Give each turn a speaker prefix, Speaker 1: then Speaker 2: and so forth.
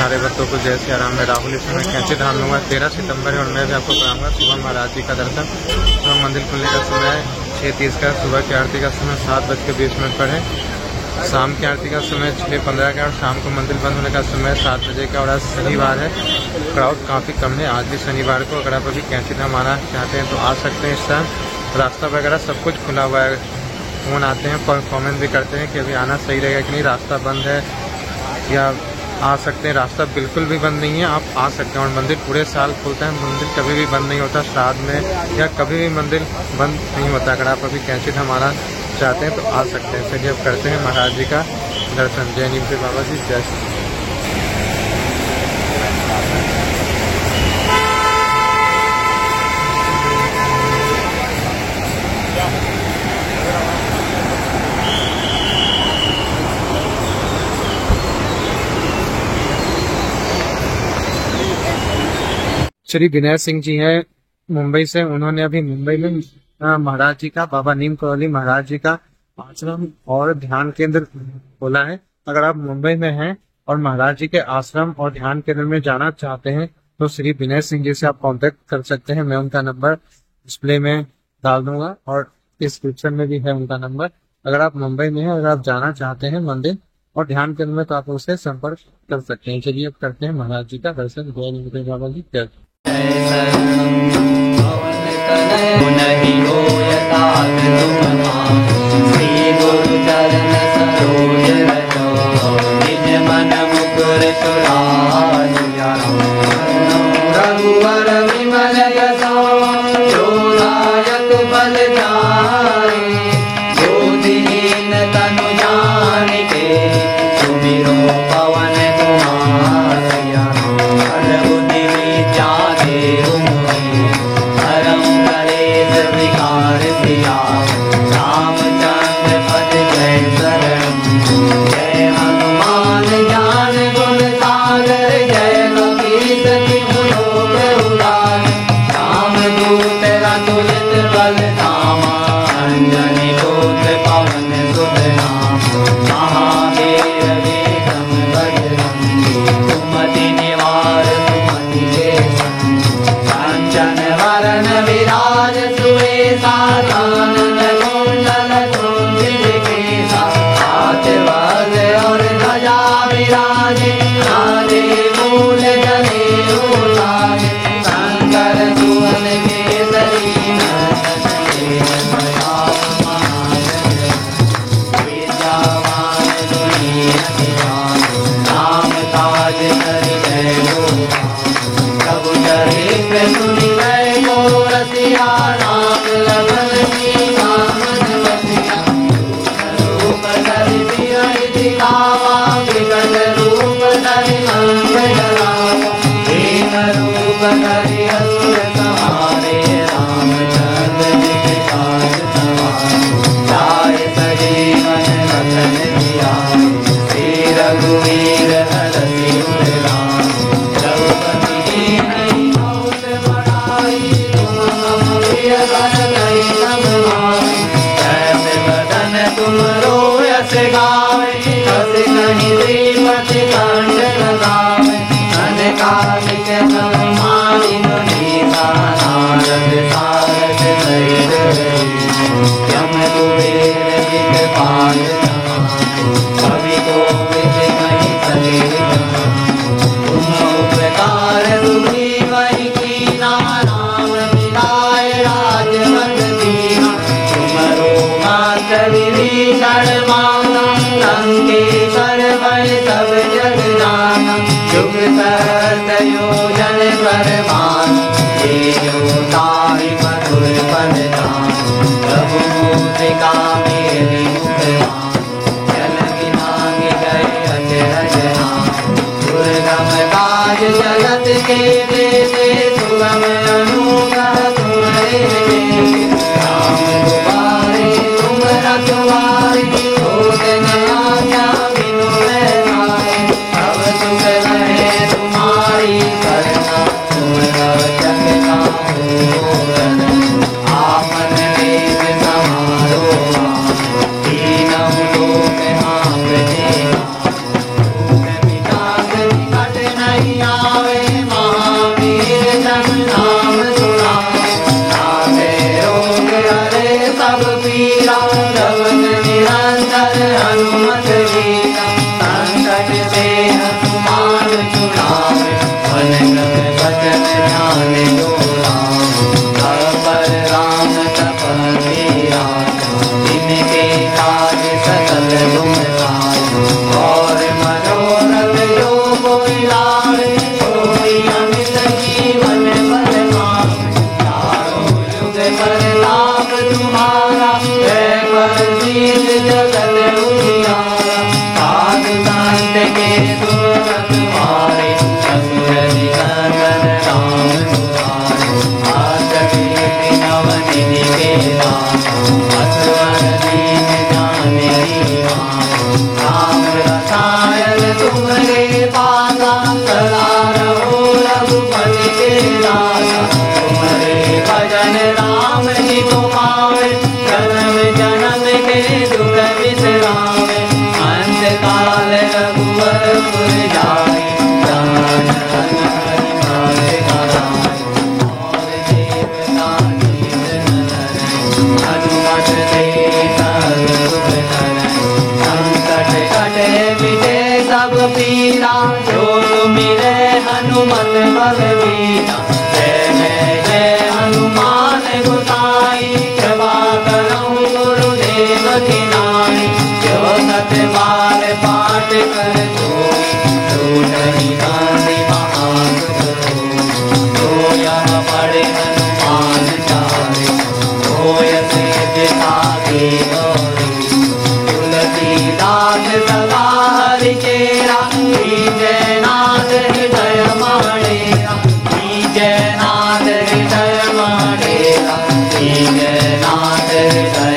Speaker 1: आर्यभट्टों को जय सिया राम। मैं राहुल इस समय कैंची धाम लूँगा। 13 सितंबर है और मैं भी आपको कराऊंगा सुबह महाराज जी का दर्शन। सुबह मंदिर खुलने का समय 6:30 का, सुबह की आरती का समय 7:20 पर है, शाम की आरती का समय 6:15 का और शाम को मंदिर बंद होने का समय 7 बजे का। और आज शनिवार है, क्राउड काफ़ी कम है आज भी शनिवार को। अगर आप अभी कैंची धाम आना चाहते हैं तो आ सकते हैं। इस टाइम रास्ता वगैरह सब कुछ खुला हुआ है। फ़ोन आते हैं, कमेंट भी करते हैं कि अभी आना सही रहेगा कि नहीं, रास्ता बंद है, या आ सकते हैं। रास्ता बिल्कुल भी बंद नहीं है, आप आ सकते हैं। और मंदिर पूरे साल खुलता है, मंदिर कभी भी बंद नहीं होता। श्राद्ध में या कभी भी मंदिर बंद नहीं होता। अगर आप अभी कैंची धाम आना चाहते हैं तो आ सकते हैं। चलिए अब करते हैं महाराज जी का दर्शन। जय नीम से बाबा जी, जय श्री। श्री विनय सिंह जी हैं मुंबई से। उन्होंने अभी मुंबई में महाराज जी का, बाबा नीम करौली महाराज जी का आश्रम और ध्यान केंद्र खोला है। अगर आप मुंबई में हैं और महाराज जी के आश्रम और ध्यान केंद्र में जाना चाहते हैं तो श्री विनय सिंह जी से आप कांटेक्ट कर सकते हैं। मैं उनका नंबर डिस्प्ले में डाल दूंगा और डिस्क्रिप्शन में भी है उनका नंबर। अगर आप मुंबई में हैं, अगर आप जाना चाहते हैं मंदिर और ध्यान केंद्र में तो आप उससे संपर्क कर सकते हैं। चलिए अब करते हैं महाराज जी का दर्शन। जय नीम बाबा जी, जय। श्री गुरु चरण सरोज रजो, निज मन मुकुर सुधारिया। रघुवर विमल यशो, जो दायक बल जाए। जो दीन तनु जानिके, सुमिरो पवन कुमार। बल बुद्धि विद्या देहु मोहि, हरहु कलेश विकार सिया। रामचंद्र पद जय शरण, जय हनुमान ज्ञान गुण सागर। जय कपीस तिहु लोक उजागर। रामदूत अतुलित बल धामा, अंजनी पुत्र पवन सुत नामा। महावीर विक्रम बजरंगी, सुमति निवार सुमति के संगी। कंचन वरण विराज सुवेशा, कानन कुंडल कुंचित केसा। हाथ वज्र और ध्वजा विराजे, नारे मूल जनेऊ साजे। शंकर सुवन केसरी नंदन, तेज प्रताप महाजन। विद्यावान गुणी अति चातुर, राम काज करि जय गोपाल। प्रभु चरित्र सुनि वै को रसिया, राम लखन सीता मन बसिया। रूप धरि सियहि दिखावा, विकट रूप धरि अंग जरावा। एक रूप धरि असुर संहारे, रामचंद्र जी के काज सवारे। लाए सजीवन लखन जियाए, श्री रघुवीर हरषि उर लाए। रघुपति कीन्ही बहुत बड़ाई, तुम मम प्रिय भरत सब भाई। जैसे बदन तुम रोयस गावे, बस कहीं श्रीपति कंठ लगावे। अनकालिक समाधि मुनीसा, नारद सारद सहित रहीसा। यम कुबेर दिखपाल समाये, कवि कोविद कहि सके कहाए। तुम उपकार सुग्री वही कीना, राम मिलाए राजपद दीना। तुमरो मात्र विभीषण माना, लंकेश्वर भय सब जग जाना। जुग सहस्र योजन पर भानु, तेजो ताहि मधुर पद जानु। प्रभु मुद्रिका मेलि मुख भानु, जल बिनाहि गए अचरज नाहि। दुर्गम काज जगत के देते, सुगम अनुग्रह तुम्हारे देते। राम दुआरे तुम रखवारे, होत न आज्ञा बिनु पैसारे। अब सुख रहे तुम्हारी करना, तुम रक्षक काहू रक्षक। आपन वेद समारो आप, तीनों लोक हाँकते आप। भूख पिशाच निकट
Speaker 2: कोई लावे, कोई अमित जीवन फल पावे। चारों युग प्रताप तुम्हारा, है प्रसिद्ध जगत उजियारा। साधु संत के दुख तुम्हारे, असुर निकंदन राम दुआरे। आसुरी नवनिधि के दास, असवर दीन जाने मान। राम रसायन तुम्हारे पासा, सदा रहो रघुपति के दासा। तुम्हारे भजन राम जी को पावे, जन्म जन्म के दुख बिसरावे। अंत काल रघुवर पुर जाए, जान हरि हरि कराए। और देवता जीवन धरे, हनुमत से सर्व धरे। संकट कटे मिटे सब पीरा, जो तुमिरे हनुमत बलवीरा। जय जय हनुमान गोसाई, कृपा करहु गुरुदेव की नाई। जो सत बार पाठ कर जोई, टूटहि गांधी महासुख होई। जो यह पढ़े हनुमान चारे, होय सिद्धि साखी गौरी। तुलसीदास सदा हरि चेरा, जय नाथ हृदय माडेरा। जय नाथ हृदय माडेरा, जय नाथ हृदय